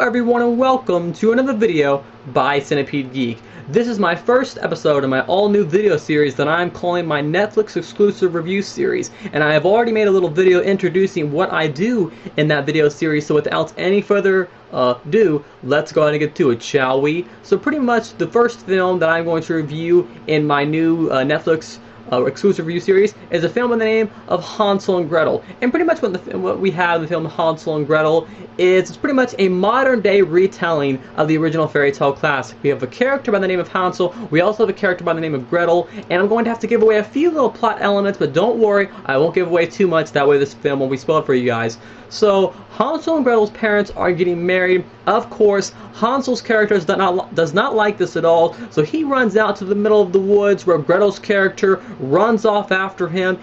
everyone, and welcome to another video by Centipede Geek. This is my first episode in my all-new video series that I'm calling my Netflix exclusive review series, and I have already made a little video introducing what I do in that video series, so without any further ado, let's go ahead and get to it, shall we? So pretty much the first film that I'm going to review in my new Netflix exclusive review series is a film by the name of Hansel and Gretel. And pretty much what we have in the film Hansel and Gretel is pretty much a modern day retelling of the original fairy tale classic. We have a character by the name of Hansel, we also have a character by the name of Gretel, and I'm going to have to give away a few little plot elements, but don't worry, I won't give away too much, that way this film will be spoiled for you guys. So, Hansel and Gretel's parents are getting married. Of course, Hansel's character does not like this at all, so he runs out to the middle of the woods where Gretel's character runs off after him.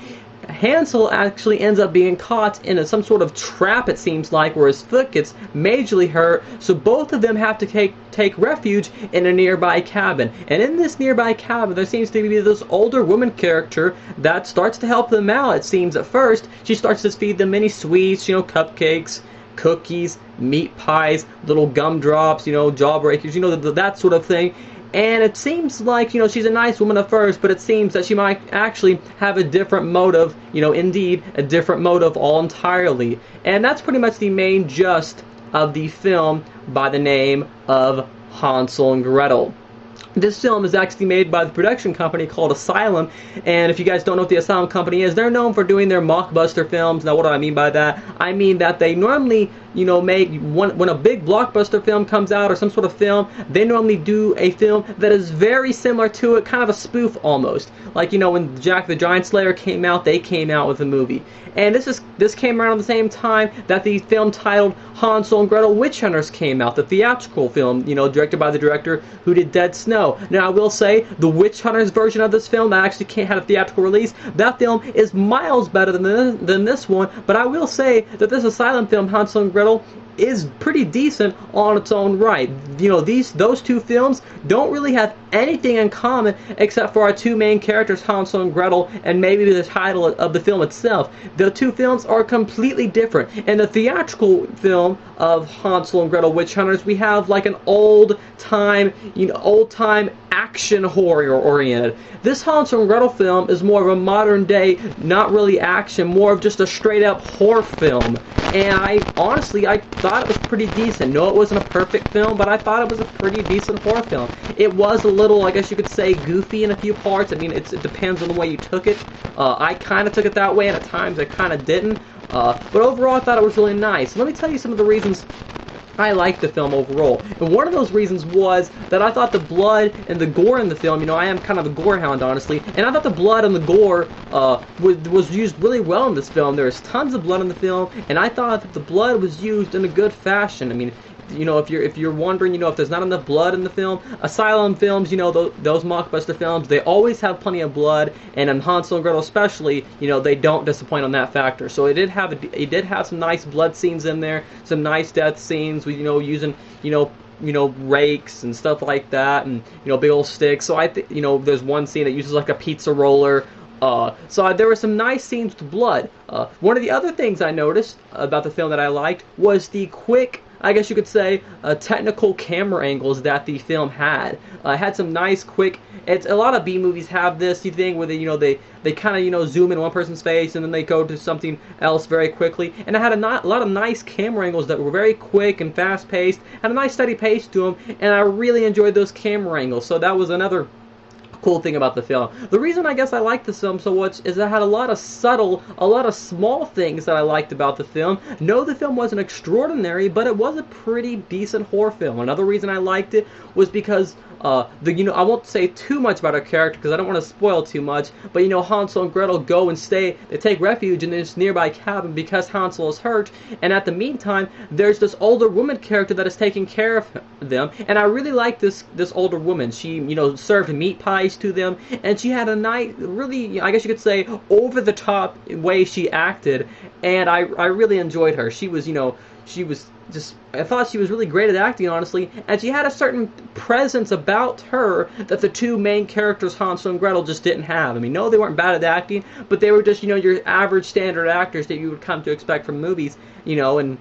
Hansel actually ends up being caught in some sort of trap, it seems like, where his foot gets majorly hurt, so both of them have to take refuge in a nearby cabin. And in this nearby cabin, there seems to be this older woman character that starts to help them out, it seems at first. She starts to feed them many sweets, cupcakes, cookies, meat pies, little gumdrops, jawbreakers, that sort of thing. And it seems like, she's a nice woman at first, but it seems that she might actually have a different motive, indeed, a different motive all entirely. And that's pretty much the main gist of the film by the name of Hansel and Gretel. This film is actually made by the production company called Asylum, and if you guys don't know what the Asylum company is, they're known for doing their mockbuster films. Now, what do I mean by that? I mean that they normally, make, when a big blockbuster film comes out or some sort of film, they normally do a film that is very similar to it, kind of a spoof almost. Like, when Jack the Giant Slayer came out, they came out with a movie. And this came around at the same time that the film titled Hansel and Gretel Witch Hunters came out, the theatrical film, directed by the director who did Dead Snow. Now, I will say, the Witch Hunters version of this film that actually can't have a theatrical release, that film is miles better than this one, but I will say that this Asylum film, Hansel and Gretel, is pretty decent on its own right. Those two films don't really have anything in common except for our two main characters, Hansel and Gretel, and maybe the title of the film itself. The two films are completely different. In the theatrical film of Hansel and Gretel Witch Hunters, we have like an old-time action horror oriented. This Hansel and Gretel film is more of a modern day, not really action, more of just a straight up horror film. And I thought it was pretty decent. No, it wasn't a perfect film, but I thought it was a pretty decent horror film. It was a little, I guess you could say, goofy in a few parts. I mean, it depends on the way you took it. I kind of took it that way, and at times I kind of didn't. But overall, I thought it was really nice. Let me tell you some of the reasons I liked the film overall. And one of those reasons was that I thought the blood and the gore in the film, I am kind of a gore hound, honestly, and I thought the blood and the gore was used really well in this film. There was tons of blood in the film, and I thought that the blood was used in a good fashion. I mean, if you're wondering, if there's not enough blood in the film, Asylum films, those mockbuster films, they always have plenty of blood, and in Hansel and Gretel especially, they don't disappoint on that factor. So it did have some nice blood scenes in there, some nice death scenes with, using, rakes and stuff like that, and, big old sticks. So there's one scene that uses like a pizza roller. So there were some nice scenes with blood. One of the other things I noticed about the film that I liked was the quick, I guess you could say, technical camera angles that the film had. Had some nice, quick. A lot of B movies have this thing where they kind of zoom in one person's face and then they go to something else very quickly. And it had a lot of nice camera angles that were very quick and fast paced, had a nice steady pace to them, and I really enjoyed those camera angles. So that was another cool thing about the film. The reason I guess I liked this film so much is it had a lot of small things that I liked about the film. No, the film wasn't extraordinary, but it was a pretty decent horror film. Another reason I liked it was because I won't say too much about our character because I don't want to spoil too much, but Hansel and Gretel go and they take refuge in this nearby cabin because Hansel is hurt, and at the meantime, there's this older woman character that is taking care of them, and I really like this older woman. She, served meat pies to them, and she had a nice, really, I guess you could say, over-the-top way she acted, and I really enjoyed her. She was, I thought she was really great at acting, honestly, and she had a certain presence about her that the two main characters, Hansel and Gretel, just didn't have. I mean, no, they weren't bad at acting, but they were just, your average standard actors that you would come to expect from movies, and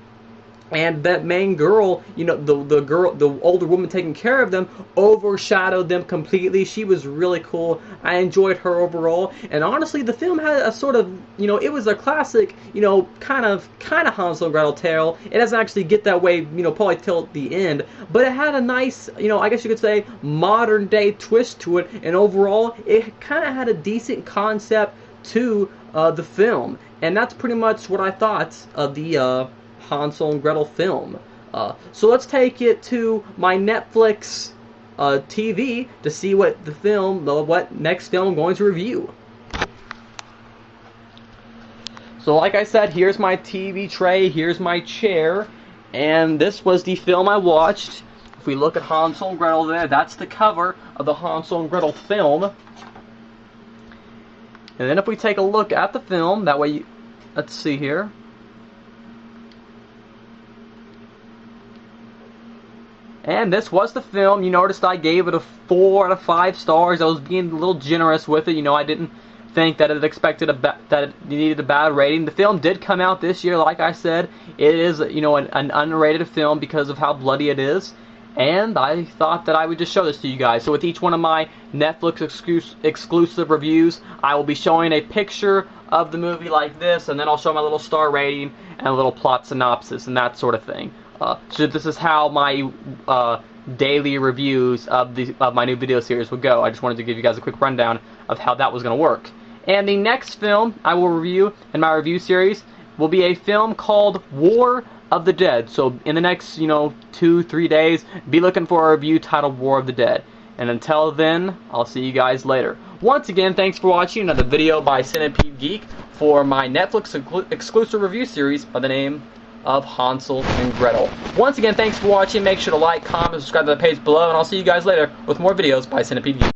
and that main girl, you know, the older woman taking care of them, overshadowed them completely. She was really cool. I enjoyed her overall, and honestly, the film had a sort of, you know, it was a classic, you know, kind of Hansel and Gretel tale. It doesn't actually get that way, you know, probably till the end, but it had a nice, you know, I guess you could say modern day twist to it, and overall, it kind of had a decent concept to the film, and that's pretty much what I thought of the Hansel and Gretel film. So let's take it to my Netflix TV to see what what next film I'm going to review. So like I said, here's my TV tray, here's my chair, and this was the film I watched. If we look at Hansel and Gretel there, that's the cover of the Hansel and Gretel film. And then if we take a look at the film, that way, let's see here. And this was the film. You noticed I gave it a 4 out of 5 stars. I was being a little generous with it. You know, I didn't think that it expected that it needed a bad rating. The film did come out this year, like I said. It is, you know, an unrated film because of how bloody it is. And I thought that I would just show this to you guys. So with each one of my Netflix exclusive reviews, I will be showing a picture of the movie like this, and then I'll show my little star rating and a little plot synopsis and that sort of thing. So this is how my daily reviews of my new video series would go. I just wanted to give you guys a quick rundown of how that was going to work. And the next film I will review in my review series will be a film called War of the Dead. So in the next, you know, 2-3 days, be looking for a review titled War of the Dead. And until then, I'll see you guys later. Once again, thanks for watching another video by Centipede Geek for my Netflix exclusive review series by the name of Hansel and Gretel. Once again, thanks for watching. Make sure to like, comment, subscribe to the page below, and I'll see you guys later with more videos by Centipede Geek.